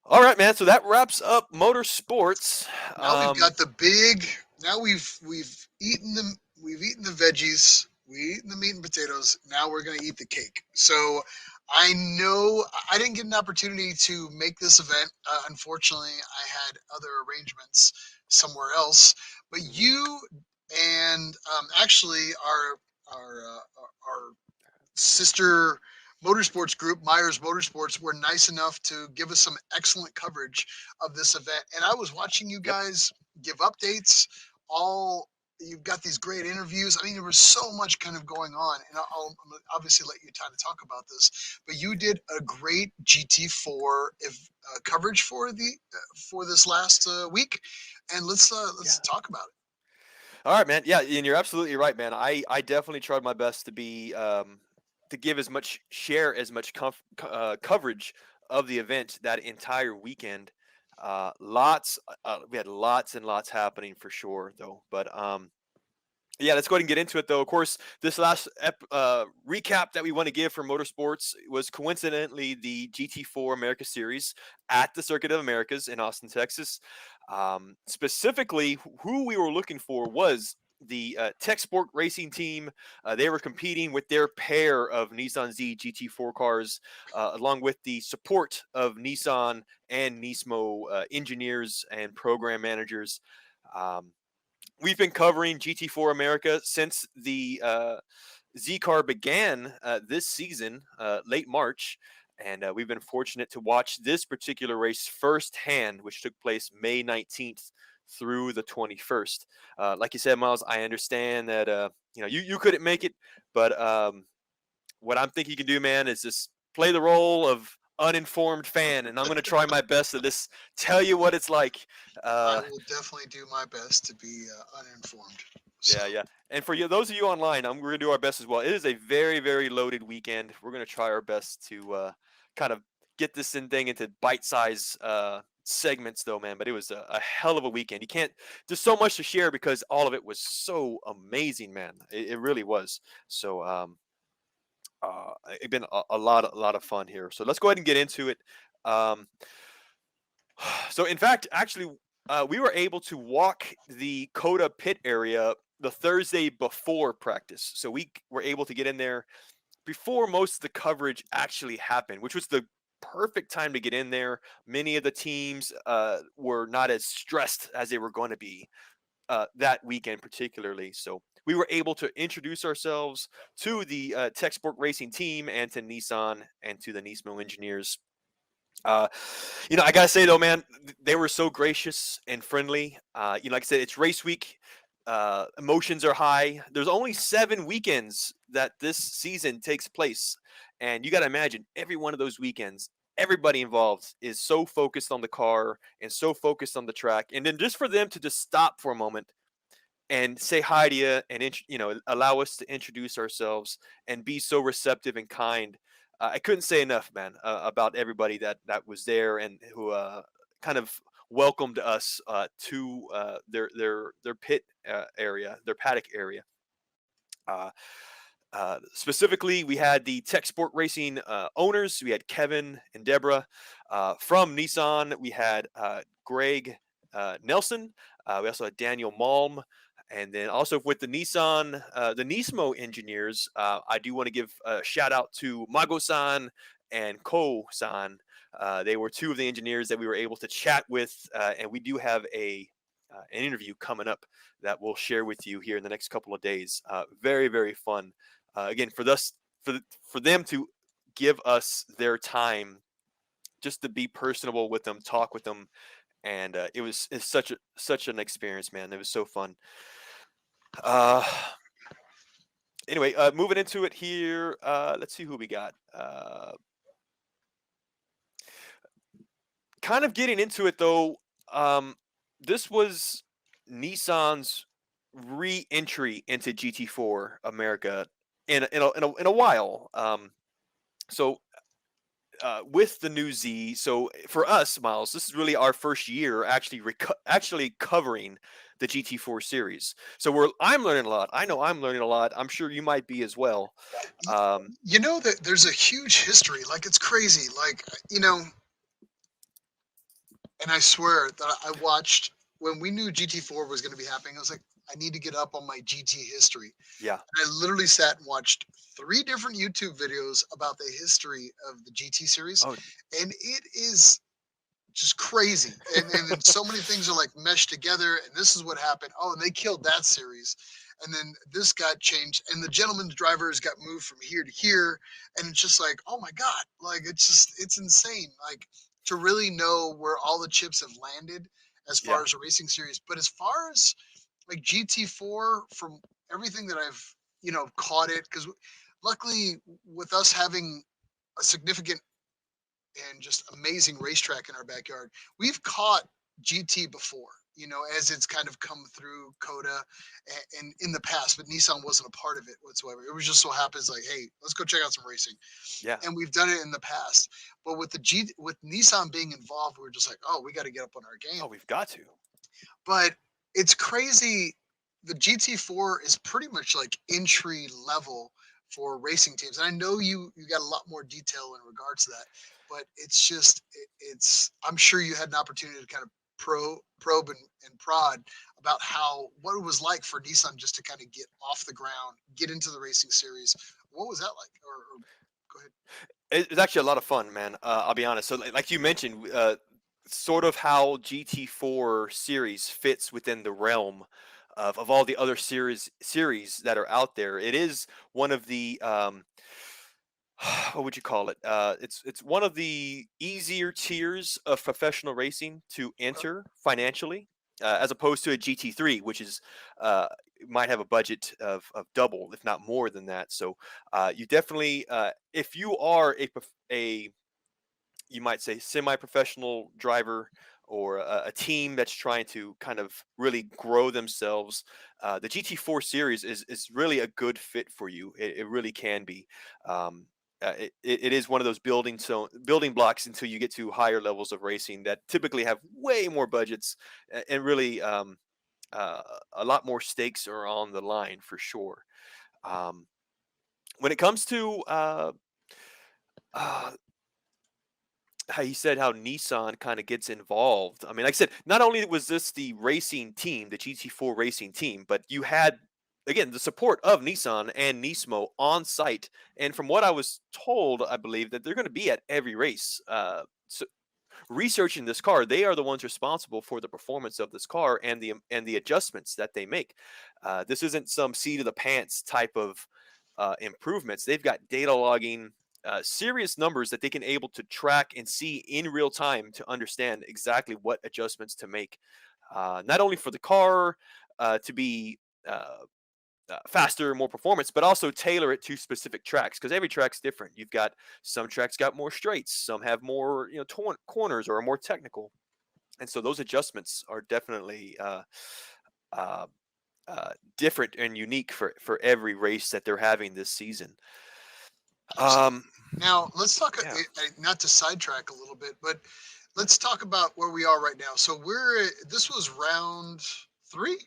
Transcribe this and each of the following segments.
All right, man. So that wraps up motorsports. Now we've got the big. Now we've eaten them. We've eaten the veggies. We eaten the meat and potatoes. Now we're gonna eat the cake. So I know I didn't get an opportunity to make this event. Unfortunately, I had other arrangements somewhere else. But Mhm. you and actually our sister motorsports group, Myers Motorsports, were nice enough to give us some excellent coverage of this event. And I was watching you Yep. guys give updates. All you've got these great interviews. I mean, there was so much kind of going on, and I'll obviously let you time to talk about this. But you did a great GT4 coverage for this last week, and let's Yeah. talk about it. All right, man. Yeah, and you're absolutely right, man. I definitely tried my best to be to give as much share as much coverage of the event that entire weekend. We had lots and lots happening for sure, though. But yeah, let's go ahead and get into it, though. Of course, this last recap that we want to give for motorsports was coincidentally the GT4 America Series at the Circuit of Americas in Austin, Texas. Specifically, who we were looking for was the TechSport Racing team. They were competing with their pair of Nissan Z GT4 cars, along with the support of Nissan and Nismo engineers and program managers. Um, we've been covering GT4 America since the Z car began this season, late March. And we've been fortunate to watch this particular race firsthand, which took place May 19th through the 21st. Like you said, Miles, I understand that you couldn't make it, but what I'm thinking you can do, man, is just play the role of uninformed fan, and I'm going to try my best to just tell you what it's like. I Uh, will definitely do my best to be uninformed. So. Yeah, yeah. And for you, those of you online, we're gonna do our best as well. It is a very, very loaded weekend. We're gonna try our best to kind of get this thing into bite-size segments, though, man. But it was a hell of a weekend. You can't. There's so much to share because all of it was so amazing, man. It really was. So, it's been a lot of fun here. So let's go ahead and get into it. Um, so, in fact, actually, we were able to walk the COTA pit area the Thursday before practice. So we were able to get in there before most of the coverage actually happened, which was the perfect time to get in there. Many of the teams were not as stressed as they were going to be that weekend, particularly. So we were able to introduce ourselves to the TechSport Racing team and to Nissan and to the Nismo engineers. uh, I gotta say though, man, they were so gracious and friendly. Like I said, it's race week. Emotions are high. There's only 7 weekends that this season takes place, and you got to imagine every one of those weekends. Everybody involved is so focused on the car and so focused on the track, and then just for them to just stop for a moment and say hi to you and allow us to introduce ourselves and be so receptive and kind. I couldn't say enough, man, about everybody that was there and who kind of welcomed us to their pit area, their paddock area. Uh, Specifically, we had the Tech Sport Racing owners. We had Kevin and Deborah from Nissan. We had Greg Nelson. We also had Daniel Malm. And then also with the Nissan, the Nismo engineers, I do want to give a shout out to Mago-san and Ko-san. They were two of the engineers that we were able to chat with, and we do have an interview coming up that we'll share with you here in the next couple of days. Very, very fun. Again, for them to give us their time just to be personable with them, talk with them, and it's such an experience, man. It was so fun. Uh, anyway, moving into it here. Let's see who we got. Kind of getting into it though. Um, this was Nissan's re-entry into GT4 America in a while. So with the new Z, so for us, Miles, this is really our first year actually covering the GT4 series. So I'm learning a lot. I know I'm learning a lot. I'm sure you might be as well. Um, You know that there's a huge history. Like it's crazy. Like And I swear that I watched when we knew GT4 was going to be happening. I was like, I need to get up on my GT history. Yeah. And I literally sat and watched 3 different YouTube videos about the history of the GT series, Oh, and it is just crazy. And then so many things are like meshed together. And this is what happened. Oh, and they killed that series. And then this got changed. And the gentleman's drivers got moved from here to here. And it's just like, oh my God. Like it's insane. Like to really know where all the chips have landed as far yeah. as a racing series. But as far as like GT4, from everything that I've, caught it, because luckily with us having a significant and just amazing racetrack in our backyard. We've caught GT before, as it's kind of come through COTA and in the past, but Nissan wasn't a part of it whatsoever. It was just so happens like, hey, let's go check out some racing, Yeah. and we've done it in the past. But with Nissan being involved, we are just like, oh, we got to get up on our game. Oh, we've got to. But it's crazy. The GT4 is pretty much like entry level for racing teams. And I know you got a lot more detail in regards to that, but it's just it's I'm sure you had an opportunity to kind of probe and prod about what it was like for Nissan just to kind of get off the ground, get into the racing series. What was that like? Or go ahead. It's actually a lot of fun, man. I'll be honest. So, like you mentioned, sort of how GT4 series fits within the realm of all the other series that are out there. It is one of the what would you call it? It's one of the easier tiers of professional racing to Okay. enter financially, as opposed to a GT3, which is uh, might have a budget of double, if not more than that. So you definitely, if you are a you might say semi-professional driver or a team that's trying to kind of really grow themselves, the GT4 series is really a good fit for you. It really can be. It is one of those building blocks until you get to higher levels of racing that typically have way more budgets and really uh, a lot more stakes are on the line for sure. Um, when it comes to uh, how you said how Nissan kind of gets involved. I mean, like I said, not only was this the racing team, the GT4 racing team, but you had again the support of Nissan and Nismo on site. And from what I was told, I believe that they're going to be at every race. So researching this car, they are the ones responsible for the performance of this car and the adjustments that they make. This isn't some seat of the pants type of improvements. They've got data logging, serious numbers that they can able to track and see in real time to understand exactly what adjustments to make, not only for the car to be faster, more performance, but also tailor it to specific tracks because every track's different. You've got some tracks got more straights, some have more corners or are more technical, and so those adjustments are definitely uh, different and unique for every race that they're having this season. Absolutely. Um, Now let's talk. yeah. Not to sidetrack a little bit, but let's talk about where we are right now. So this was round 3,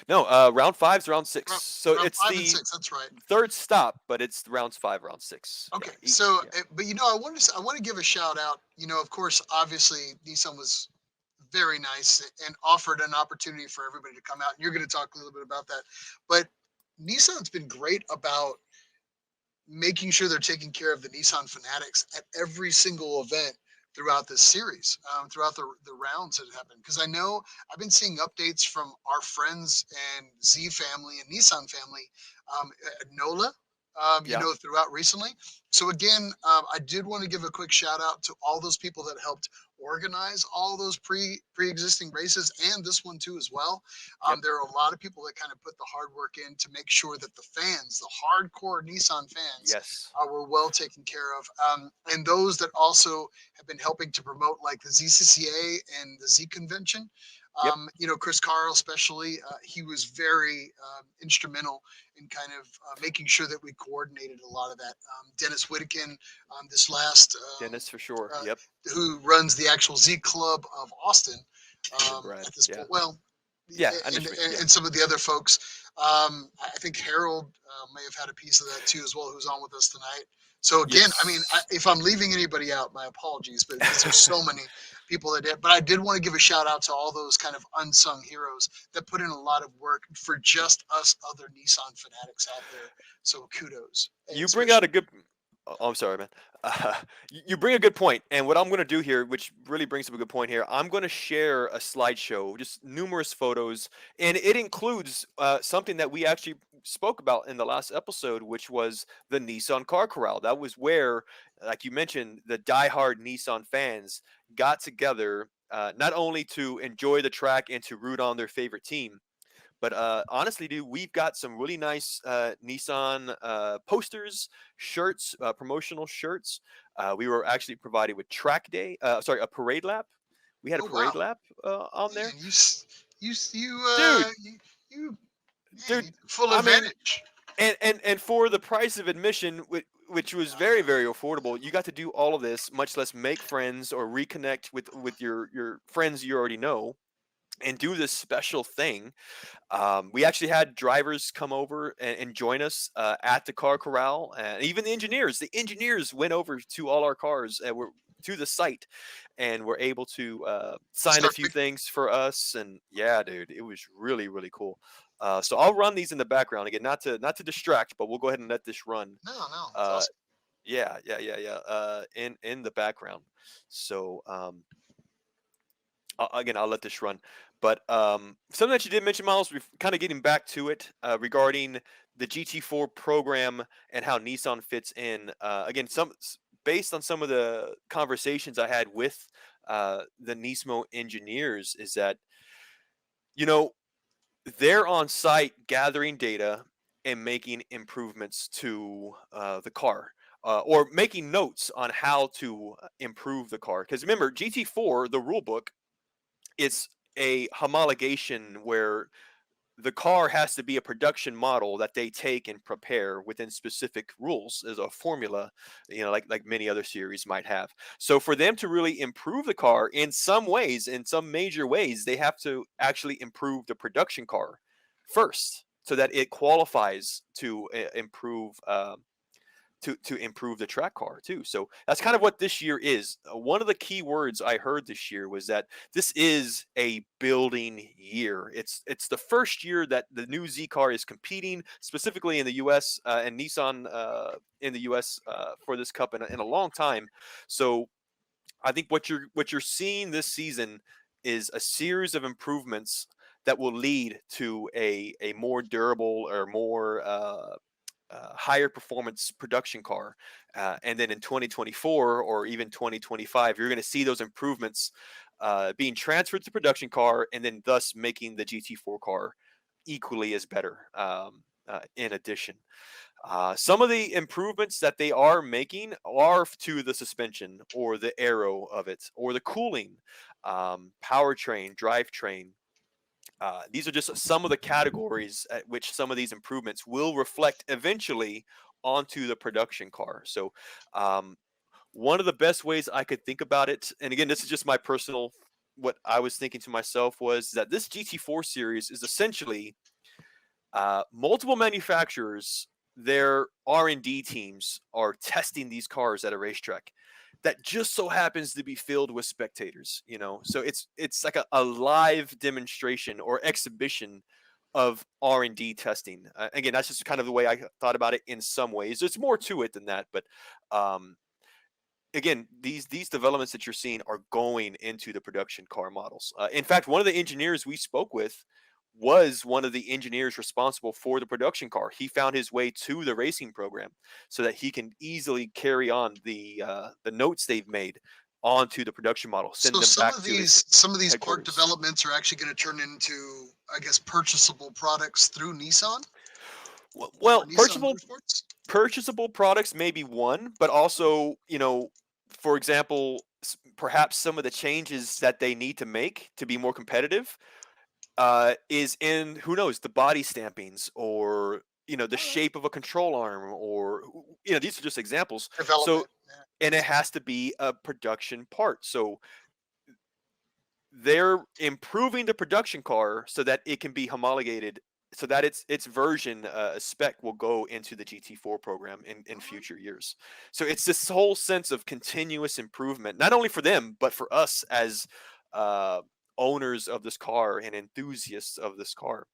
No, round five's round six. round, So round it's 5 and the 6. That's right. third stop, but it's rounds five, round six. Yeah, Okay. each. So, Yeah. but I want to give a shout out. Of course, obviously Nissan was very nice and offered an opportunity for everybody to come out. And you're going to talk a little bit about that, but Nissan's been great about making sure they're taking care of the Nissan fanatics at every single event throughout this series, throughout the rounds that happen. Because I know I've been seeing updates from our friends and Z family and Nissan family, at NOLA, Yeah. throughout recently. So again, I did want to give a quick shout out to all those people that helped organize all those pre-existing races and this one too as well. Yep. There are a lot of people that kind of put the hard work in to make sure that the fans, the hardcore Nissan fans, Yes. were well taken care of. And those that also have been helping to promote like the ZCCA and the Z convention. Yep. Chris Carl, especially, he was very instrumental in kind of making sure that we coordinated a lot of that. Dennis Whittakin, this last, Dennis for sure. uh, Yep. who runs the actual Z Club of Austin And Brad. at this Yeah. point. Well, Yeah. I and, understand. and, Yeah. and some of the other folks. I think Harold may have had a piece of that too as well, who's on with us tonight. So again, I mean, Yes. if I'm leaving anybody out, my apologies, but because there's so many. people that did. But I did want to give a shout out to all those kind of unsung heroes that put in a lot of work for just us other Nissan fanatics out there. So kudos, and You bring out especially a good. Oh, I'm sorry, man. You bring a good point, and what I'm going to do here, which really brings up a good point here, I'm going to share a slideshow, just numerous photos, and it includes something that we actually spoke about in the last episode, which was the Nissan Car Corral. That was where, like you mentioned, the diehard Nissan fans got together, not only to enjoy the track and to root on their favorite team, but honestly, dude, we've got some really nice Nissan posters, shirts, promotional shirts. We were actually provided with track day, sorry, a parade lap. We had a oh wow, parade lap on there, man, you dude. you Dude, man, full I mean, advantage. and for the price of admission, which was very very affordable, you got to do all of this, much less make friends or reconnect with your friends you already know, and do this special thing. We actually had drivers come over and join us at the car corral, and even the engineers. The engineers went over to all our cars and were to the site, and were able to sign a Start few pick. things for us. And yeah, dude, it was really really cool. So I'll run these in the background again, not to distract, but we'll go ahead and let this run. No, it's Uh, awesome. yeah. In the background. So again, I'll let this run. But something that you did mention, Miles, we're kind of getting back to it regarding the GT4 program and how Nissan fits in. Again, based on some of the conversations I had with the Nismo engineers, is that you know they're on site gathering data and making improvements to the car. Or making notes on how to improve the car. Because remember, GT4, the rule book, it's a homologation where the car has to be a production model that they take and prepare within specific rules as a formula, like many other series might have. So for them to really improve the car in some ways, in some major ways, they have to actually improve the production car first so that it qualifies to improve to improve the track car too. So that's kind of what this year is. One of the key words I heard this year was that this is a building year. It's the first year that the new Z car is competing specifically in the U.S. And Nissan in the U.S. For this cup in a long time. So I think what you're seeing this season is a series of improvements that will lead to a more durable or more higher performance production car. And then in 2024 or even 2025, you're going to see those improvements being transferred to production car and then thus making the GT4 car equally as better in addition. Some of the improvements that they are making are to the suspension or the aero of it or the cooling, powertrain, drivetrain, these are just some of the categories at which some of these improvements will reflect eventually onto the production car. So, um, one of the best ways I could think about it, and again, this is just my personal, what I was thinking to myself was that this GT4 series is essentially multiple manufacturers, their R&D teams are testing these cars at a racetrack that just so happens to be filled with spectators, so it's like a live demonstration or exhibition of R&D testing. Again, that's just kind of the way I thought about it. In some ways there's more to it than that, but um, again, these developments that you're seeing are going into the production car models. In fact, one of the engineers we spoke with was one of the engineers responsible for the production car. He found his way to the racing program so that he can easily carry on the notes they've made onto the production model, send So them back to his some of these part headquarters. developments are actually going to turn into, I guess, purchasable products through Nissan or Well, Nissan Motorsports. purchasable products may be one, but also, for example, perhaps some of the changes that they need to make to be more competitive is in, who knows, the body stampings or the All right. shape of a control arm, or these are just examples. So, Development. Yeah. and it has to be a production part. So they're improving the production car so that it can be homologated so that its version spec will go into the GT4 program in future years. So it's this whole sense of continuous improvement, not only for them but for us as uh, owners of this car and enthusiasts of this car.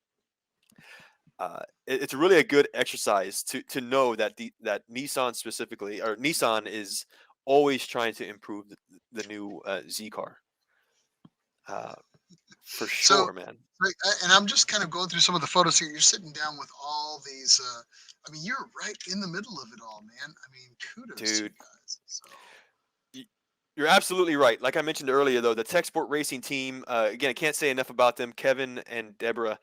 It's really a good exercise to know that that Nissan specifically, or Nissan, is always trying to improve the new Z car. Uh, for So, sure, man. right, and I'm just kind of going through some of the photos here. You're sitting down with all these. I mean, you're right in the middle of it all, man. I mean, kudos to you Dude, guys. So, y- you're absolutely right. Like I mentioned earlier, though, the TechSport Racing team, again, I can't say enough about them. Kevin and Deborah,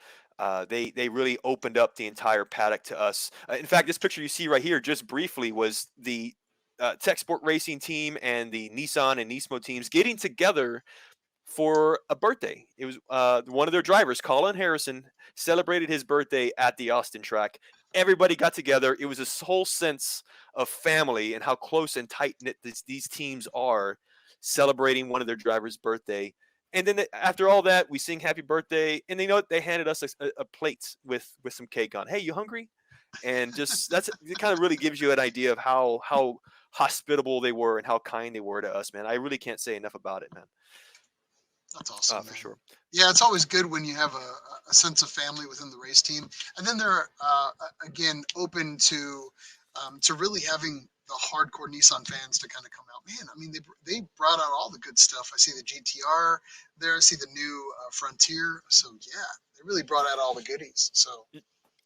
they really opened up the entire paddock to us. In fact, this picture you see right here, just briefly, was the TechSport Racing team and the Nissan and Nismo teams getting together for a birthday. It was one of their drivers, Colin Harrison, celebrated his birthday at the Austin track. Everybody got together. It was this whole sense of family and how close and tight knit these teams are, celebrating one of their drivers' birthday. And then after all that, we sing happy birthday, and they handed us a plate with some cake on. Hey, you hungry? And just it kind of really gives you an idea of how hospitable they were and how kind they were to us, man. I really can't say enough about it, man. that's awesome, For man. sure. Yeah, it's always good when you have a sense of family within the race team, and then they're again open to really having the hardcore Nissan fans to kind of come out. Man, I mean, they brought out all the good stuff. I see the GTR there. I see the new Frontier. So yeah, they really brought out all the goodies. So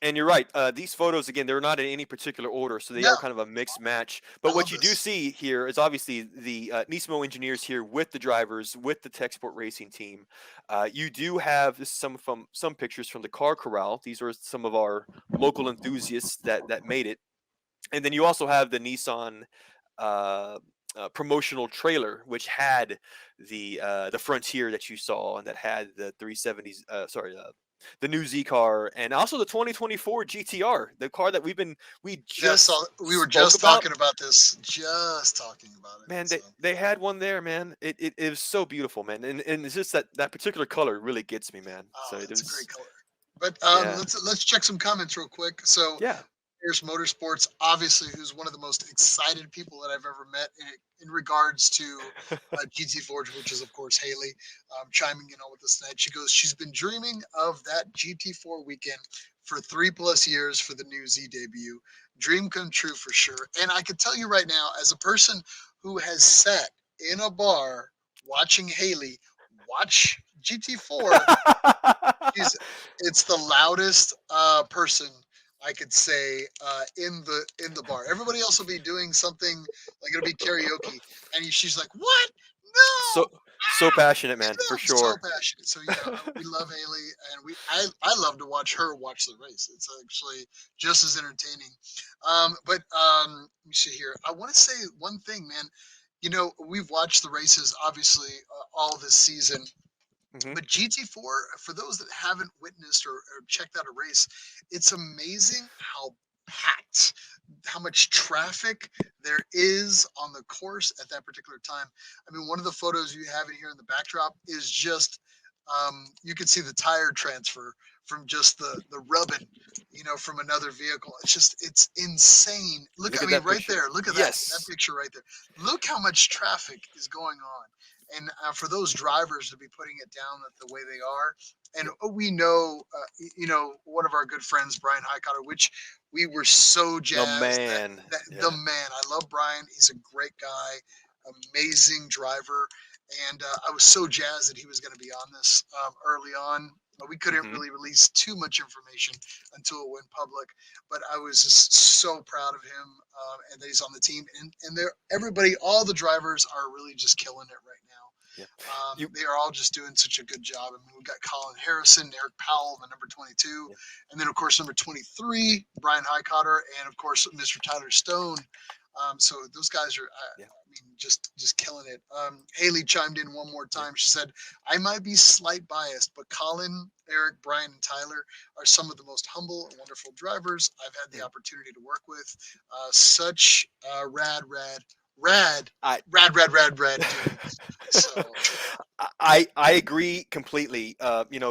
And you're right. These photos, again, they're not in any particular order, so they no, are kind of a mixed match. I But love what you do this. see here is obviously the Nismo engineers here with the drivers, with the TechSport Racing team. You do have some pictures from the car corral. These are some of our local enthusiasts that made it. And then you also have the Nissan uh, promotional trailer, which had the Frontier that you saw, and that had the 370s. The new Z car, and also the 2024 GTR, the car that we Yeah, so just we were spoke just about. talking about this, just talking about it. Man, So they had one there, man. It was so beautiful, man, and it's just that particular color really gets me, man. So it it's a great was, color. But yeah, let's check some comments real quick. So yeah. Here's Motorsports, obviously, who's one of the most excited people that I've ever met in regards to GT4, which is, of course, Hayley, chiming in on with us tonight. She goes, she's been dreaming of that GT4 weekend for 3+ years for the new Z debut. Dream come true for sure. And I can tell you right now, as a person who has sat in a bar watching Hayley watch GT4, she's it's the loudest person I could say in the bar. Everybody else will be doing something like it'll be karaoke, and she's like, "What? so No!" so passionate, man, for Yeah, I'm so sure. passionate. So yeah, we love Haley, and I love to watch her watch the race. It's actually just as entertaining. Let me see here. I want to say one thing, man. You know, we've watched the races obviously all this season, Hmm. but GT4, for those that haven't witnessed or checked out a race, it's amazing how packed, how much traffic there is on the course at that particular time. I mean, one of the photos you have in here in the backdrop is just, you can see the tire transfer from just the rubbing, from another vehicle. It's insane. Look, Look I at mean, that right picture. there, look at that Yes. picture right there. Look how much traffic is going on, and for those drivers to be putting it down the way they are. And Yep. we know, one of our good friends, Brian Highcotter, which we were so The jazzed man. that the Yeah. man, I love Brian. He's a great guy, amazing driver. And I was so jazzed that he was going to be on this early on. We couldn't Hmm. really release too much information until it went public, but I was just so proud of him and that he's on the team. And everybody, all the drivers are really just killing it right now. Yeah. You. They are all just doing such a good job. I mean, we've got Colin Harrison, Eric Powell, the number 22, Yeah. and then of course number 23, Brian Highcotter, and of course Mr. Tyler Stone. So those guys are, Yeah. I mean, just killing it. Haley chimed in one more Yeah. time. She said, "I might be slight biased, but Colin, Eric, Brian, and Tyler are some of the most humble and wonderful drivers I've had the Yeah. opportunity to work with. Such rad, rad, rad, I rad, rad, rad, rad dudes." So I agree completely.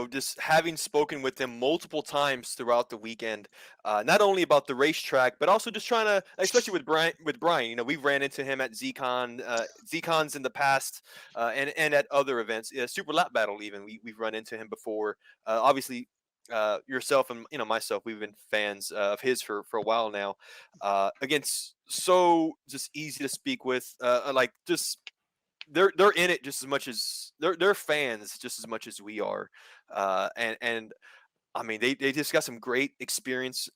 Just having spoken with them multiple times throughout the weekend, not only about the racetrack, but also just trying to, especially with Brian. We've ran into him at ZCon, ZCons in the past, and at other events, Super Lap Battle. Even we've run into him before. Obviously, yourself and myself, we've been fans of his for a while now. Again, so just easy to speak with. Like just they're in it just as much as they're fans just as much as we are, and I mean they just got some great experience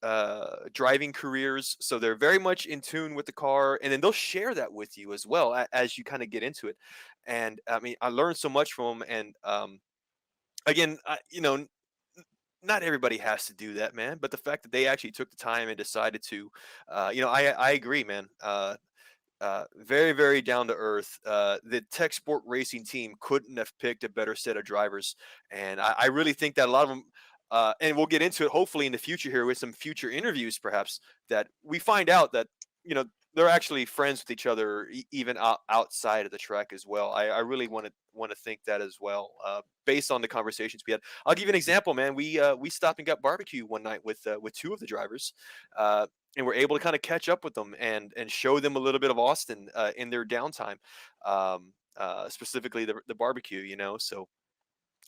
driving careers, so they're very much in tune with the car, and then they'll share that with you as well as you kind of get into it. And I mean I learned so much from them, and again not everybody has to do that, man, but the fact that they actually took the time and decided to, I agree, man. Very, very down to earth. The TechSport Racing team couldn't have picked a better set of drivers, and I really think that a lot of them, and we'll get into it hopefully in the future here with some future interviews, perhaps that we find out that you know they're actually friends with each other even outside of the track as well. I really want to think that as well, based on the conversations we had. I'll give you an example, man. We stopped and got barbecue one night with two of the drivers. And we're able to kind of catch up with them and show them a little bit of Austin in their downtime, specifically the barbecue. So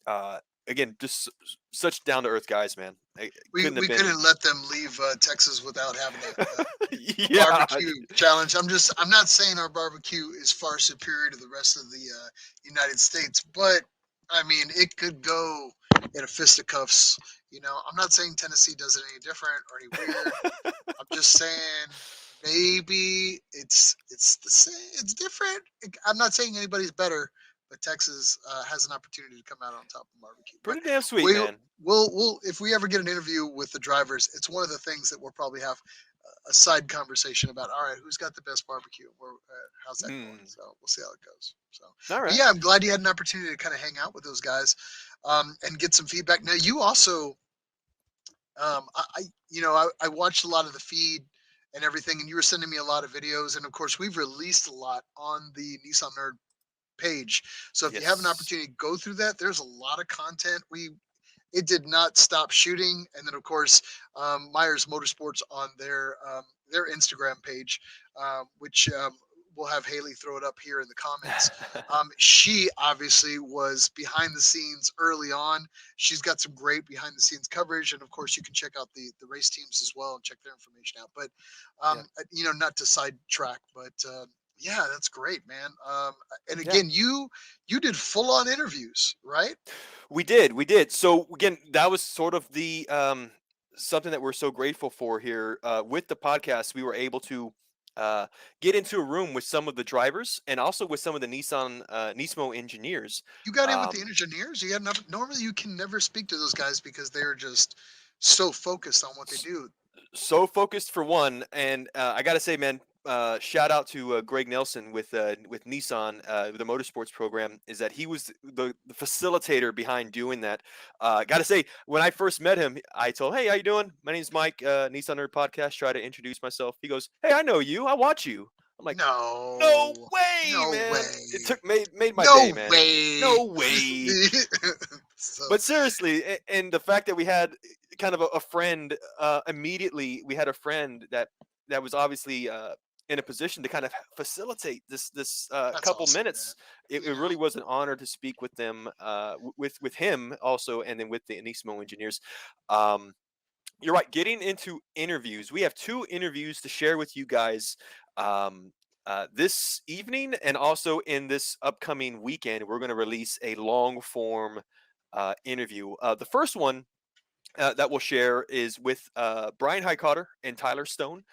uh, again, just such down to earth guys, man. It We couldn't have we been. couldn't let them leave Texas without having a Yeah, barbecue challenge. I'm not saying our barbecue is far superior to the rest of the United States, but I mean it could go in a fisticuffs. I'm not saying Tennessee does it any different or any weird. I'm just saying maybe it's the same. It's different. I'm not saying anybody's better, but Texas has an opportunity to come out on top of barbecue. But pretty damn sweet, we man. we'll if we ever get an interview with the drivers, it's one of the things that we'll probably have a side conversation about. All right, who's got the best barbecue? Or how's that going? Mm, So we'll see how it goes. So, all but right. yeah, I'm glad you had an opportunity to kind of hang out with those guys and get some feedback. Now you also I watched a lot of the feed and everything, and you were sending me a lot of videos, and of course we've released a lot on the Nissan Nerd page. So if you have an Yes. opportunity to go through that, there's a lot of content. It did not stop shooting, and then of course Myers Motorsports on their Instagram page, which we'll have Hayley throw it up here in the comments. She obviously was behind the scenes early on. She's got some great behind the scenes coverage, and of course you can check out the race teams as well and check their information out. But Yeah. not to sidetrack, but yeah, that's great, man. And Yeah. again, you did full on interviews, right? We did. So again, that was sort of the something that we're so grateful for here with the podcast. We were able to uh, get into a room with some of the drivers and also with some of the Nismo engineers. You got in with the Um, engineers. You had enough. Normally, you can never speak to those guys because they're just so focused on what they do. so focused for one, and I gotta say, man, shout out to Greg Nelson with Nissan, the motorsports program. Is that he was the facilitator behind doing that? Gotta say, when I first met him, I told, "Hey, how you doing? My name's Mike, Nissan Nerd Podcast." Try to introduce myself. He goes, "Hey, I know you. I watch you." I'm like, "No No, way, no man!" It way, made my day, no man. way. No way. So But seriously, and the fact that we had kind of a friend immediately, we had a friend that was obviously in a position to kind of facilitate this that's couple awesome, man. minutes. It really was an honor to speak with them, with him also, and then with the Anismo engineers. Um, you're right. Getting into interviews, we have two interviews to share with you guys. Um, this evening and also in this upcoming weekend, we're going to release a long form interview. The first one that we'll share is with Brian Highcotter and Tyler Stone.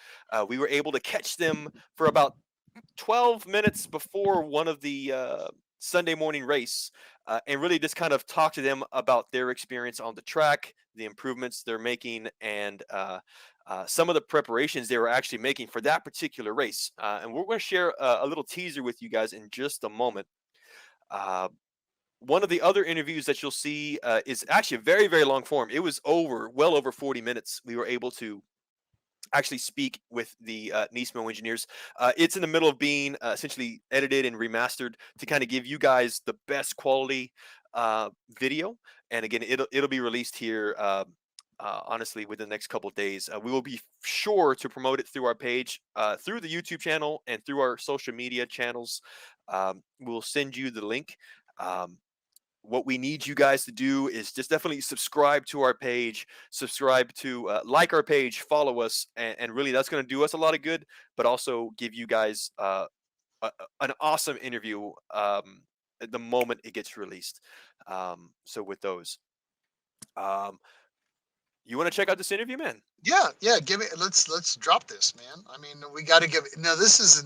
We were able to catch them for about 12 minutes before one of the Sunday morning race, and really just kind of talk to them about their experience on the track, the improvements they're making, and some of the preparations they were actually making for that particular race. And we're going to share a little teaser with you guys in just a moment. Uh, one of the other interviews that you'll see is actually a very, very long form. It was well over 40 minutes. We were able to actually speak with the Nismo engineers. It's in the middle of being essentially edited and remastered to kind of give you guys the best quality video. And again, it'll be released here. Honestly, within the next couple of days, we will be sure to promote it through our page, through the YouTube channel, and through our social media channels. We'll send you the link. What we need you guys to do is just definitely subscribe to our page, subscribe to like our page, follow us, and really that's going to do us a lot of good, but also give you guys an awesome interview at the moment it gets released. So with those, um, you want to check out this interview, man? Yeah. Give me. Let's drop this, man. I mean, we got to give. Now, this is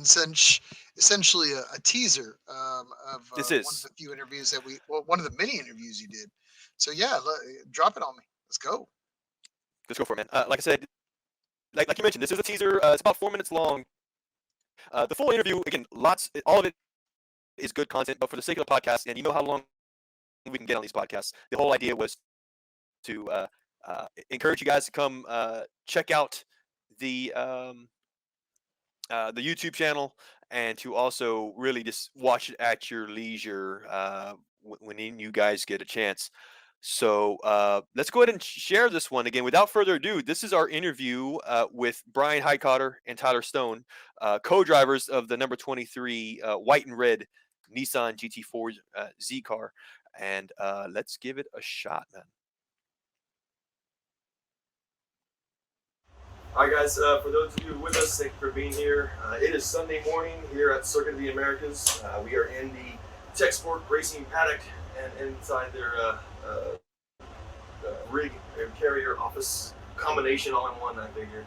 essentially a teaser of This one of is. the few interviews that one of the many interviews you did. So yeah, drop it on me. Let's go. Let's go for it, man. Like I said, like you mentioned, this is a teaser. It's about 4 minutes long. The full interview, again, all of it is good content, but for the sake of the podcast, and you know how long we can get on these podcasts, the whole idea was to encourage you guys to come check out the YouTube channel, and to also really just watch it at your leisure when you guys get a chance. So let's go ahead and share this one again. Without further ado, this is our interview with Brian Highcotter and Tyler Stone, co-drivers of the number 23 white and red Nissan GT4 Z car. And let's give it a shot, man. Hi guys, for those of you with us, thank you for being here. It is Sunday morning here at Circuit of the Americas. We are in the TechSport Racing paddock and inside their rig and carrier office combination all in one, I figured.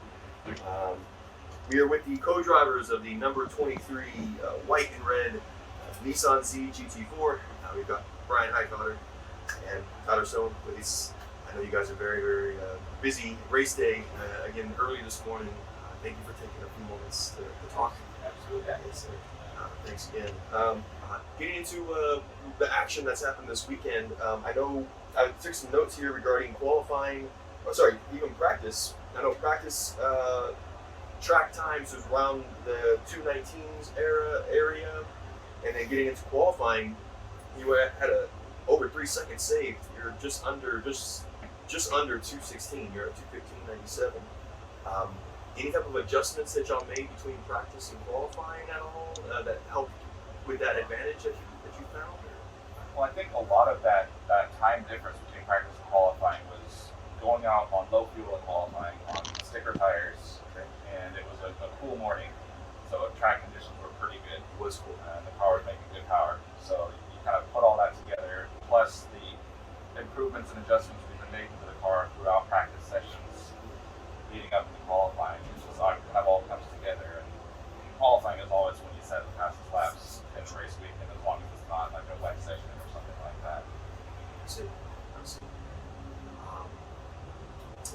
We are with the co-drivers of the number 23 white and red Nissan Z GT4. We've got Brian Highcotter and Tyler Stone with us. I know you guys are very, very busy race day. Again, early this morning. Thank you for taking a few moments to talk. Absolutely. Thanks again. Getting into the action that's happened this weekend, I know I took some notes here regarding qualifying, even practice. I know practice track times was around the 2:19s area, and then getting into qualifying, you had a over 3 seconds saved. You're just under 2:16. You're at 2:15.97. Any type of adjustments that y'all made between practice and qualifying at all that helped with that advantage that you found? Well, I think a lot of that time difference between practice and qualifying was going out on low fuel and qualifying on sticker tires, and it was a cool morning, so track conditions were pretty good. It was cool. And the power was making good power, so you kind of put all that together, plus the improvements and adjustments we've been making to the car throughout practice sessions leading up to qualifying. It's just kind of all comes together, and qualifying is always when you set the fastest laps in the race weekend, as long as it's not like a wet session or something like that. I see.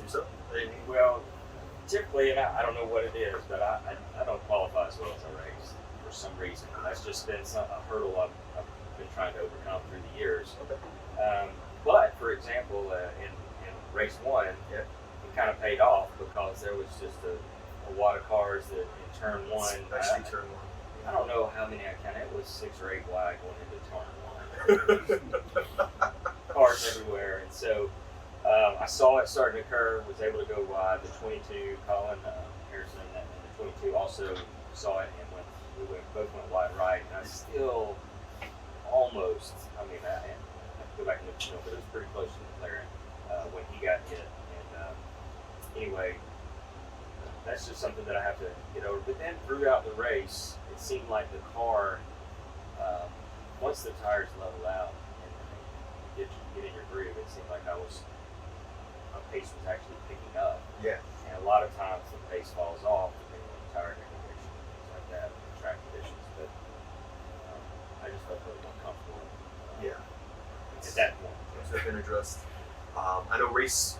Yourself? Well, typically, and I don't know what it is, but I don't qualify as well as I race for some reason. That's just been a hurdle I've been trying to overcome through the years. Okay. But, for example, in race one, Yeah. it kind of paid off because there was just a wad of cars that in turn one. Actually, turn one. I don't know how many I counted. It was 6 or 8 wide going into turn one. Cars everywhere, and so I saw it starting to occur. Was able to go wide. The 22, Colin Harrison, and the 22 also saw it and both went wide right. And I still almost. I mean, I have to go back and look, but it was pretty close to McLaren when he got hit. And anyway, that's just something that I have to get over. But then throughout the race, it seemed like the car, once the tires leveled out and you get in your groove, it seemed like my pace was actually picking up. Yeah. And a lot of times the pace falls off depending on the tire degradation and things like that, and track conditions. But I just felt really uncomfortable. Yeah. At that point. Things have been addressed. I know race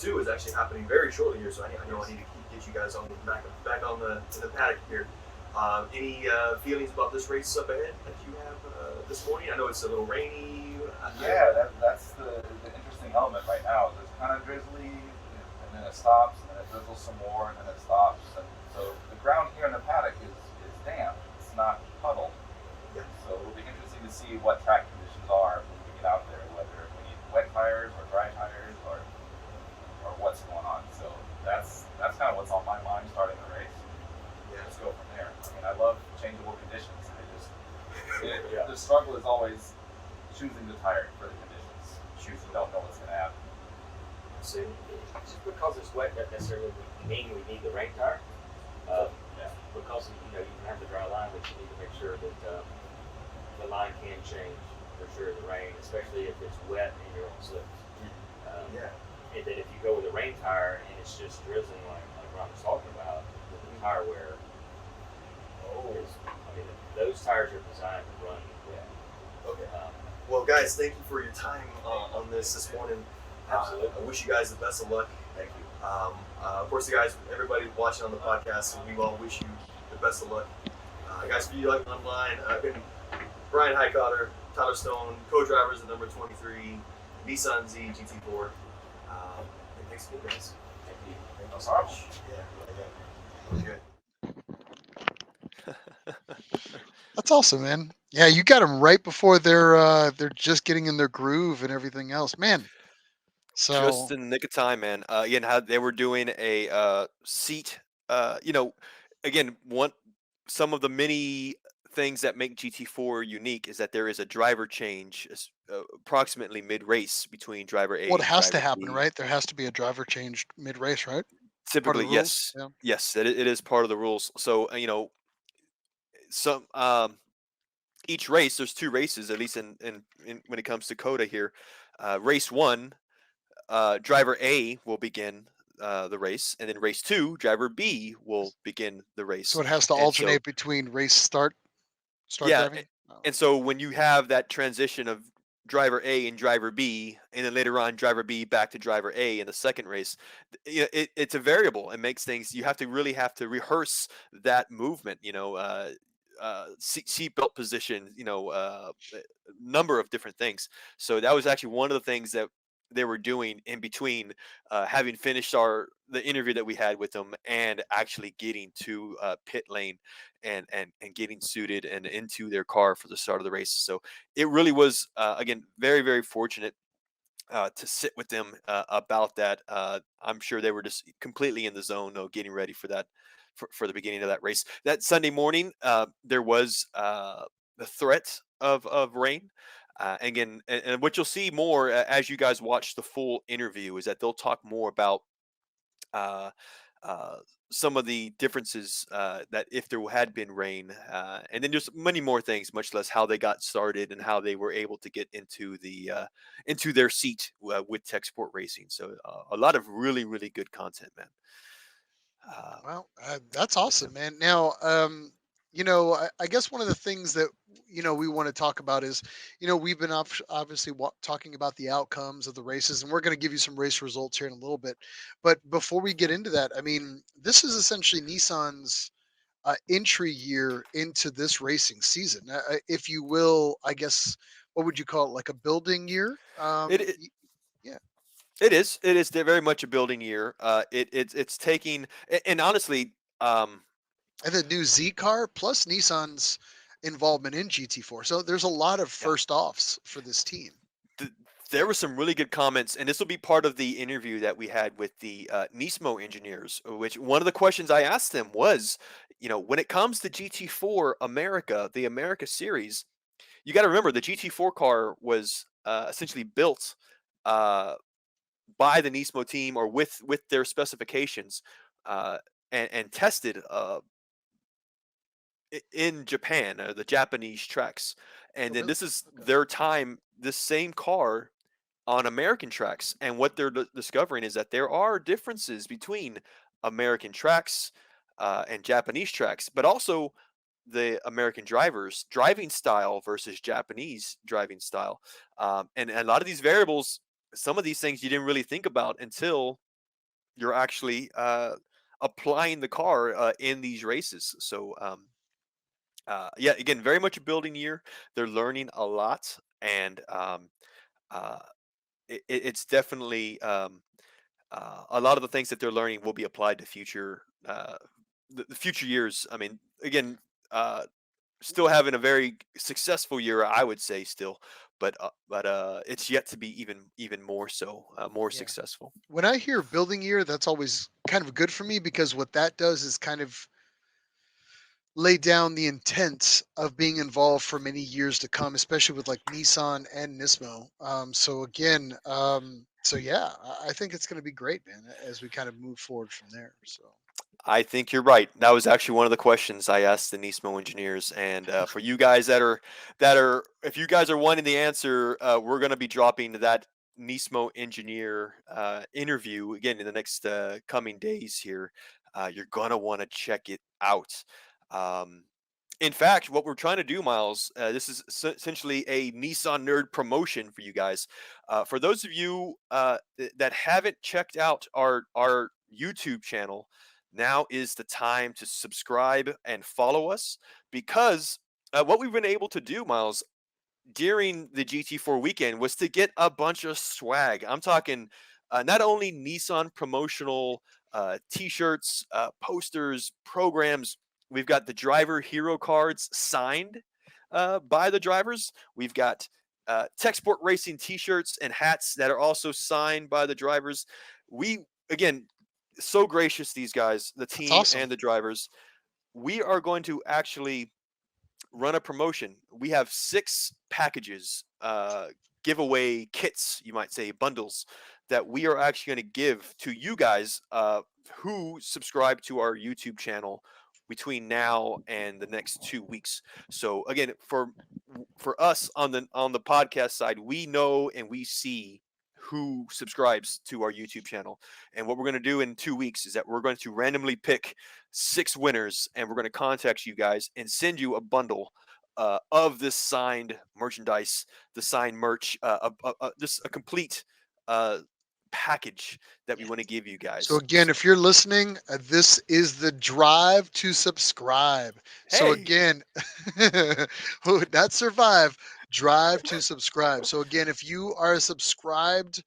2 is actually happening very shortly here, so I know I need to get you guys back on in the paddock here. Any feelings about this race up ahead that you have this morning? I know it's a little rainy. Yeah, that's the interesting element right now. It's kind of drizzly, and then it stops, and then it drizzles some more, and then it stops. And so the ground here in the paddock is damp. It's not puddle. Yeah. So it'll be interesting to see what track conditions are when we get out there, whether we need wet tires or dry tires or what's going on. So that's kind of what's on my mind starting the race. Yeah. Let's go from there. I mean, I love changeable conditions. The struggle is always choosing the tire for the conditions. You don't know what's going to happen. So just because it's wet doesn't necessarily mean we need the rain tire. Because you can have the dry line, but you need to make sure that the line can change for sure in the rain, especially if it's wet and you're on slips. And then if you go with a rain tire and it's just drizzling like Ron was talking about, with the tire wear, those tires are designed to run wet. Okay. Well, guys, thank you for your time on this morning. Absolutely. I wish you guys the best of luck. Thank you. Of course, you guys, everybody watching on the podcast, we all wish you the best of luck. Guys, if you like online, I've been Brian Highcotter, Tyler Stone, co-drivers at number 23, Nissan Z GT4. And thanks again, guys. Thank you. Thank you so much. Yeah, good. That's awesome, man. Yeah, you got them right before they're just getting in their groove and everything else, man. So Just in the nick of time, man. Again, how they were doing a seat. Again, some of the many things that make GT4 unique is that there is a driver change approximately mid-race between driver A what and has to driver happen, B. right? There has to be a driver change mid-race, right? Part of Typically, the rules. yes, Yeah. yes, it is part of the rules. So some each race, there's two races at least in when it comes to COTA here. Race one, driver A will begin the race, and then race two, driver B will begin the race. So it has to And so, alternate between race start yeah, driving. Oh. and so when you have that transition of driver A and driver B, and then later on driver B back to driver A in the second race, it's a variable. It makes things you really have to rehearse that movement. Seatbelt position. A number of different things. So that was actually one of the things that they were doing in between having finished the interview that we had with them and actually getting to pit lane and getting suited and into their car for the start of the race. So it really was again very, very fortunate to sit with them about that. I'm sure they were just completely in the zone, getting ready for that for the beginning of that race. That Sunday morning, there was the threat of rain. Again, and what you'll see more as you guys watch the full interview is that they'll talk more about uh, uh, some of the differences that if there had been rain, and then just many more things, much less how they got started and how they were able to get into their seat with TechSport Racing. So a lot of really, really good content, man. Well, that's awesome, man. Now, I guess one of the things that we want to talk about is, we've been obviously talking about the outcomes of the races, and we're going to give you some race results here in a little bit. But before we get into that, I mean, this is essentially Nissan's entry year into this racing season, if you will. I guess what would you call it, like a building year? It, Yeah. It is very much a building year. It's taking and honestly, And the new Z car plus Nissan's involvement in GT4. So there's a lot of yeah. first offs for this team. There were some really good comments, and this will be part of the interview that we had with the Nismo engineers. Which one of the questions I asked them was, when it comes to GT4 America, the America series, you got to remember the GT4 car was essentially built by the Nismo team or with their specifications and tested in Japan, the Japanese tracks, and Oh, then really? this is Okay. their time. This same car on American tracks. And what they're discovering is that there are differences between American tracks and Japanese tracks, but also the American drivers' driving style versus Japanese driving style. And a lot of these variables, some of these things you didn't really think about until you're actually applying the car in these races. So, yeah, again, very much a building year. They're learning a lot. And uh, it's definitely a lot of the things that they're learning will be applied to future the future years. I mean, again, uh, still having a very successful year, I would say still, but it's yet to be even more so, more Yeah. successful. When I hear building year, that's always kind of good for me because what that does is kind of lay down the intent of being involved for many years to come, especially with like Nissan and Nismo. So again, so yeah, I think it's going to be great, man, as we kind of move forward from there. So I think you're right. That was actually one of the questions I asked the Nismo engineers. And for you guys if you guys are wanting the answer, we're going to be dropping that Nismo engineer interview again in the next coming days here. You're going to want to check it out. Um, in fact, what we're trying to do, Miles, this is essentially a Nissan nerd promotion for you guys. For those of you that haven't checked out our YouTube channel, now is the time to subscribe and follow us because what we've been able to do, Miles, during the GT4 weekend was to get a bunch of swag. I'm talking not only Nissan promotional t-shirts, posters, programs. We've got the driver hero cards signed by the drivers. We've got TechSport Racing t-shirts and hats that are also signed by the drivers. We, again, so gracious, these guys, the that's team awesome. and the drivers. We are going to actually run a promotion. We have 6 packages, giveaway kits, you might say, bundles that we are actually going to give to you guys who subscribe to our YouTube channel between now and the next 2 weeks. So again, for us on the podcast side, we know and we see who subscribes to our YouTube channel. And what we're going to do in 2 weeks is that we're going to randomly pick 6 winners, and we're going to contact you guys and send you a bundle of this signed merchandise, the signed merch, just a complete uh, package that we want to give you So guys. again, if you're listening, this is the drive to subscribe. So Hey, again, not survive, drive to subscribe. So again, if you are a subscribed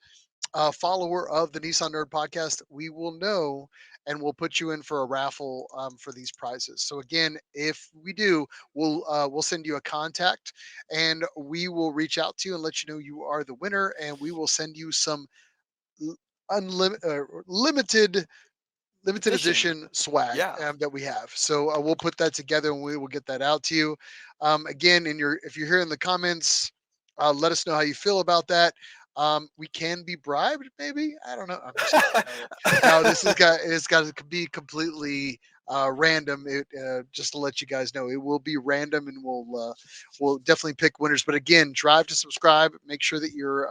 follower of the Nissan Nerd Podcast, we will know and we'll put you in for a raffle for these prizes. So again, if we do, we'll send you a contact and we will reach out to you and let you know you are the winner, and we will send you some unlimited limited edition. edition swag Yeah. that we have. So we'll put that together and we will get that out to you. Again, if you're here in the comments, let us know how you feel about that. We can be bribed, maybe. I don't know. I'm just kidding. No, this is got it's got to be completely random. Just to let you guys know, it will be random, and we'll definitely pick winners. But again, drive to subscribe. Make sure that you're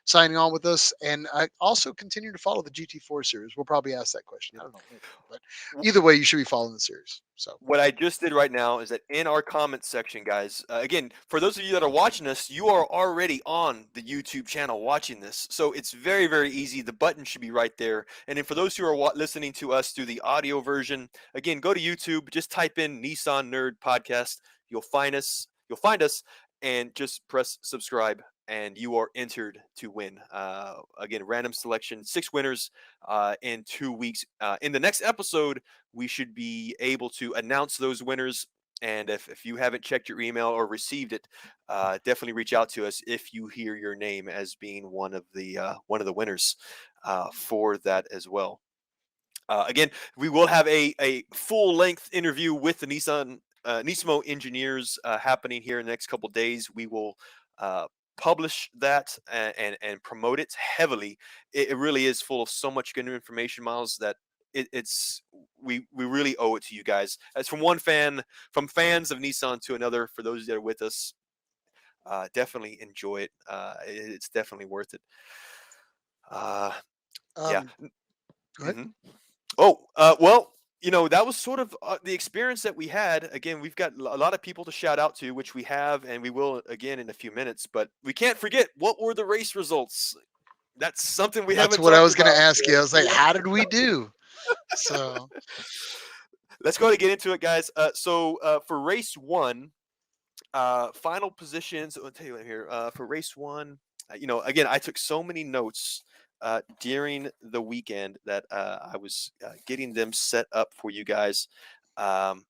signing on with us, and I also continue to follow the GT4 series. We'll probably ask that question. I don't know, maybe, but either way, you should be following the series. So What I just did right now is that in our comments section, guys, again, for those of you that are watching us, you are already on the YouTube channel watching this. So it's very, very easy. The button should be right there. And then for those who are listening to us through the audio version, again, go to YouTube, just type in Nissan Nerd Podcast. You'll find us. And just press subscribe, and you are entered to win. Again, random selection, 6 winners in 2 weeks. In the next episode, we should be able to announce those winners. And if you haven't checked your email or received it, definitely reach out to us if you hear your name as being one of the winners for that as well. Again, we will have a full length interview with the Nismo engineers happening here in the next couple days. We will publish that and promote it heavily. It really is full of so much good information, Miles, that it's we really owe it to you guys. As from fans of Nissan to another, for those that are with us, definitely enjoy it. It's definitely worth it. Yeah. go ahead. Mhm. Oh, well, that was sort of the experience that we had. Again, we've got a lot of people to shout out to, which we have, and we will again in a few minutes. But we can't forget, what were the race results? That's something we That's haven't what I talked was going to about. ask you. I was like, how did we do? So Let's go ahead and get into it, guys. So for race 1, final positions. I'll tell you what here. For race 1, again, I took so many notes during the weekend that I was getting them set up for you guys. Um,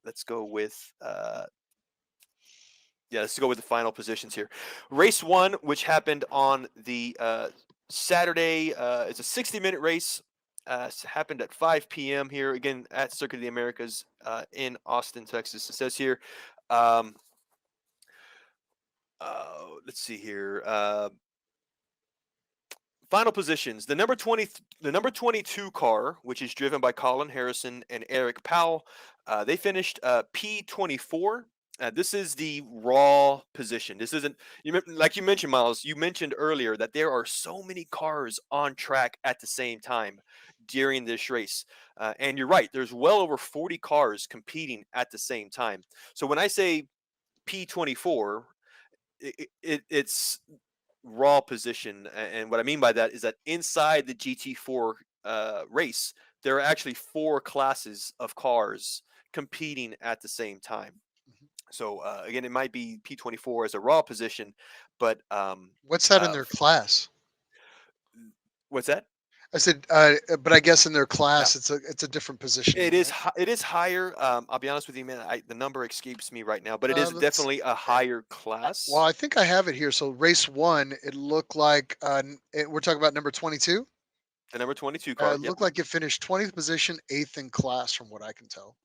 let's go with let's go with the final positions here. Race one, which happened on the Saturday, it's a 60-minute race. Happened at 5 p.m. here again at Circuit of the Americas in Austin, Texas. It says here. Um, let's see here. Final positions: the number 22 car, which is driven by Colin Harrison and Eric Powell, they finished P24. This is the raw position. This isn't like you mentioned, Miles. You mentioned earlier that there are so many cars on track at the same time during this race, and you're right. There's well over 40 cars competing at the same time. So when I say P24, it's raw position. And what I mean by that is that inside the GT4 race, there are actually 4 classes of cars competing at the same time. Mhm. So again, it might be P24 as a raw position, but What's that in their class? what's that? I said, but I guess in their Yeah. class, it's a different positioning, right? It is higher. I'll be honest with you, man. The number escapes me right now, but it is Let's. definitely a higher Well, class. I think I have it here. So race one, it looked like we're talking about number 22. The number 22 car. It Yep. looked like it finished 20th position, 8th in class, from what I can tell.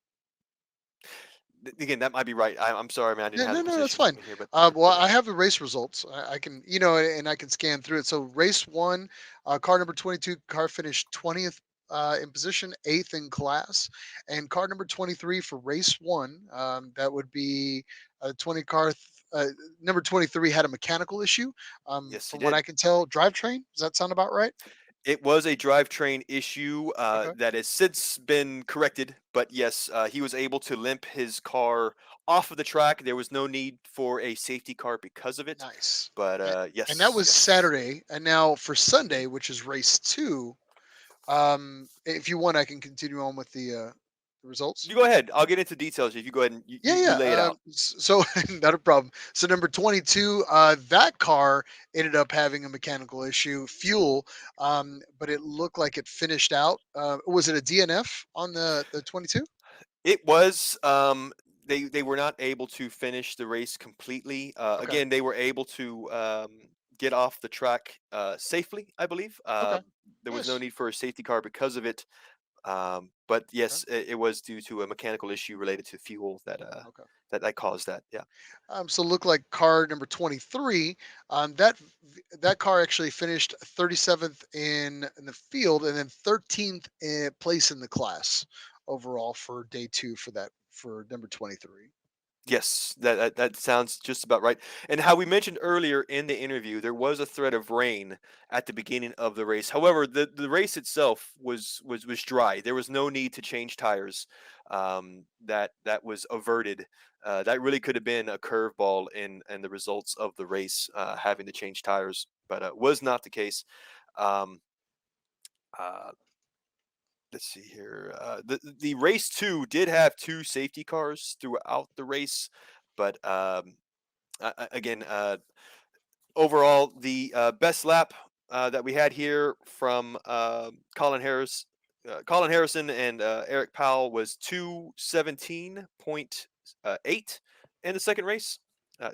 Again, that might be right. I'm sorry, man. I didn't Yeah, have no, the no, that's positions fine. open here, but Well, I have the race results. I can, and I can scan through it. So race one, car number 22, car finished 20th in position, 8th in class, and car number 23 for race one, that would be 20 car. Number 23 had a mechanical issue. yes, he From what did. I can tell, drivetrain. Does that sound about right? It was a drivetrain issue Okay, that has since been corrected, but yes, he was able to limp his car off of the track. There was no need for a safety car because of it, nice. but And that yes, was yes. Saturday. And now for Sunday, which is race two, if you want, I can continue on with the results. You go ahead. I'll get into details if you go ahead and Yeah, you yeah. lay it out. So not a problem. So number 22, that car ended up having a mechanical issue, fuel, but it looked like it finished out. Was it a DNF on the 22? It was. They were not able to finish the race completely. Okay, Again, they were able to get off the track safely, I believe. okay, There was no nice. need for a safety car because of it. But Okay, yes, it was due to a mechanical issue related to fuel that okay. that caused that. Yeah. So look like car number 23. That car actually finished 37th in the field and then 13th place in the class overall for day two for number 23. Yes, that sounds just about right. And how we mentioned earlier in the interview, there was a threat of rain at the beginning of the race. However, the race itself was dry. There was no need to change tires. That was averted. That really could have been a curveball in the results of the race, having to change tires, but was not the case. Um, uh, let's see here. The race two did have 2 safety cars throughout the race, but again, overall, the best lap that we had here from Colin Harrison and Eric Powell was 2:17.8 in the second race.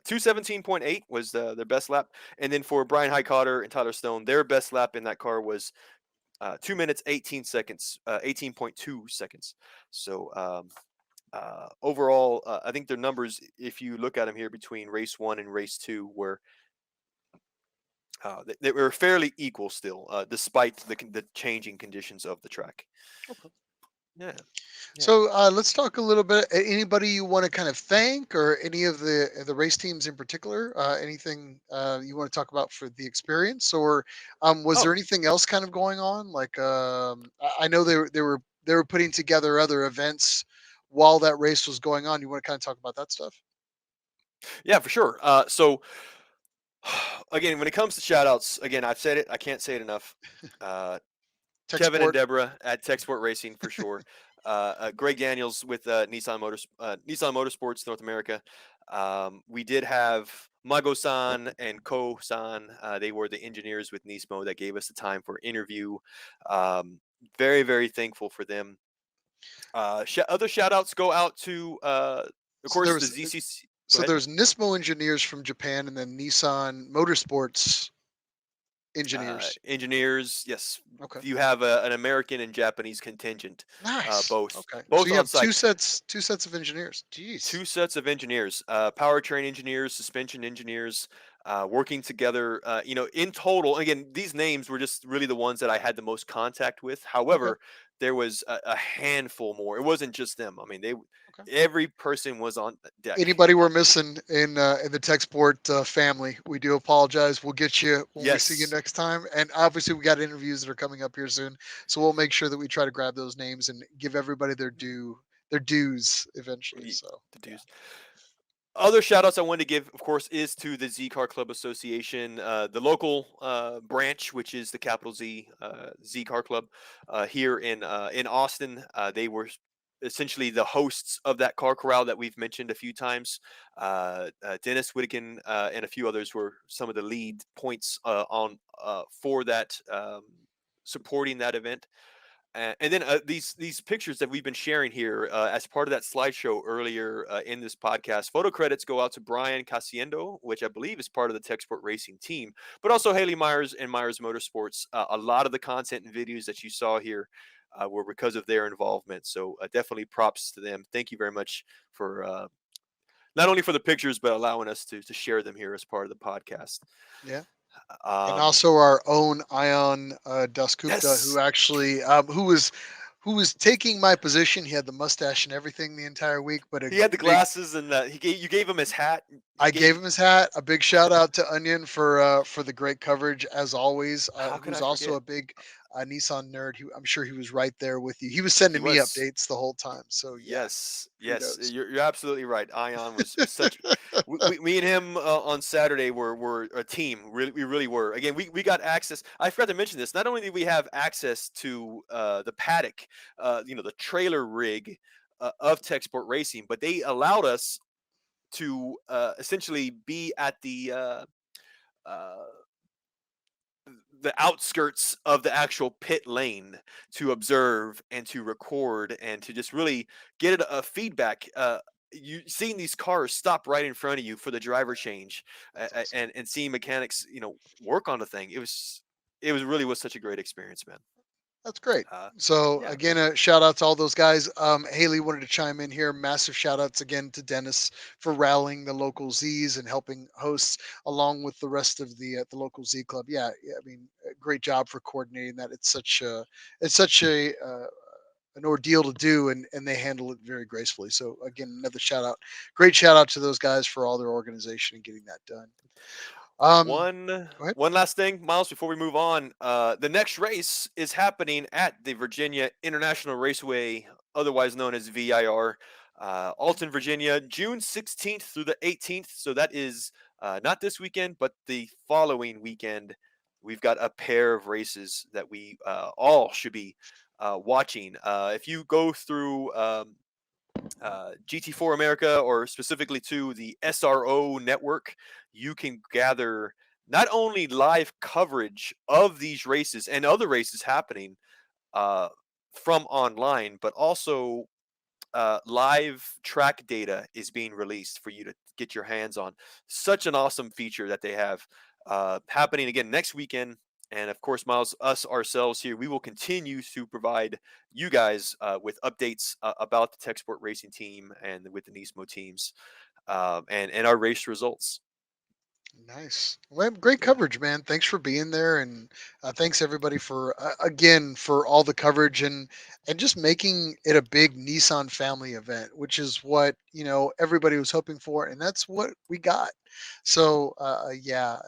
2:17.8 was their best lap, and then for Brian Highcotter and Tyler Stone, their best lap in that car was 2 minutes 18 seconds, 18.2 seconds. So overall, I think their numbers, if you look at them here between race one and race two, were they were fairly equal still, despite the changing conditions of the track. Okay. Yeah, yeah. So let's talk a little bit. Anybody you want to kind of thank, or any of the race teams in particular? Anything you want to talk about for the experience, or was there Oh, anything else kind of going on? Like I know they were putting together other events while that race was going on. You want to kind of talk about that stuff? yeah, for sure. So again, when it comes to shout outs, again, I've said it, I can't say it enough. Uh, Kevin and TechSport. Deborah at TechSport Racing for sure. Greg Daniels with Nissan Motorsports North America. We did have Mago-san and Ko-san. They were the engineers with Nismo that gave us the time for interview. Very, very thankful for them. Other shout outs go out to, of So there course, the was ZCC. Go so ahead. there's Nismo engineers from Japan, and then Nissan Motorsports engineers. Engineers, yes. Okay, You have an American and Japanese contingent, nice. both Okay, so both you on have site. two sets of engineers. Jeez. Two sets of engineers, powertrain engineers, suspension engineers, working together. In total, again, these names were just really the ones that I had the most contact with. Okay, However, there was a handful more. It wasn't just them. I mean, okay. every person was on deck. Anybody we're missing in the TechSport family, we do apologize. We'll get you when we see you Yes, next time. And obviously, we got interviews that are coming up here soon, so we'll make sure that we try to grab those names and give everybody their dues eventually. the So the yeah, dues. Other shout outs I wanted to give, of course, is to the Z Car Club Association, the local branch, which is the capital Z Z Car Club here in Austin. They were essentially the hosts of that car corral that we've mentioned a few times. Dennis Whittakin and a few others were some of the lead points on for that, supporting that event. And then these pictures that we've been sharing here as part of that slideshow earlier in this podcast, photo credits go out to Brian Casiendo, which I believe is part of the TechSport Racing team, but also Hayley Myers and Myers Motorsports. A lot of the content and videos that you saw here were because of their involvement. So definitely props to them. Thank you very much for not only for the pictures, but allowing us to share them here as part of the podcast. yeah. And Um, also our own Ayon Dasgupta, who yes, actually who was taking my position. He had the mustache and everything the entire week, but a he had the big glasses, and you gave him his hat. He I gave. gave him his hat. A big shout out to Onion for the great coverage as always. How could Who's I also forget? a big Nissan nerd. I'm sure he was right there with you. He was He sending me was. updates the whole time. So yeah, Yes, yes, kudos. you're absolutely right. Ion was such. We and him on Saturday were a team. Really, we really were. Again, we got access. I forgot to mention this. Not only did we have access to the paddock, the trailer rig of TechSport Racing, but they allowed us to essentially be at uh, the outskirts of the actual pit lane to observe and to record and to just really get a feedback. You seeing these cars stop right in front of you for the driver change, That's awesome. and seeing mechanics, work on the thing. It was really was such a great experience, man. That's great. Uh, So yeah, again, a shout out to all those guys. Haley wanted to chime in here. Massive shout outs again to Dennis for rallying the local Z's and helping hosts along with the rest of the local Z club. Yeah, yeah, I mean, great job for coordinating that. It's such a an ordeal to do, and they handle it very gracefully. So again, another shout out. Great shout out to those guys for all their organization and getting that done. One Go ahead. one last thing, Miles, before we move on. The next race is happening at the Virginia International Raceway, otherwise known as VIR, Alton, Virginia, June 16th through the 18th. So that is not this weekend, but the following weekend. We've got a pair of races that we all should be watching. If you go through GT4 America, or specifically to the SRO network, you can gather not only live coverage of these races and other races happening uh, from online, but also live track data is being released for you to get your hands on. Such an awesome feature that they have happening again next weekend. And of course, Miles, us ourselves here, we will continue to provide you guys with updates about the TechSport Racing team and with the Nismo teams, and our race results. Nice. Well, great Yeah. coverage, man. Thanks for being there, and thanks everybody for again for all the coverage and just making it a big Nissan family event, which is what everybody was hoping for, and that's what we got. So yeah,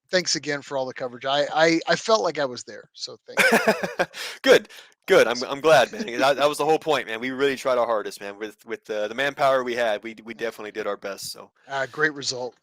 thanks again for all the coverage. I felt like I was there, so thank you. Good, good. I'm Awesome. I'm glad, man. That was the whole point, man. We really tried our hardest, man. With the manpower we had, we definitely did our best. So. Great result.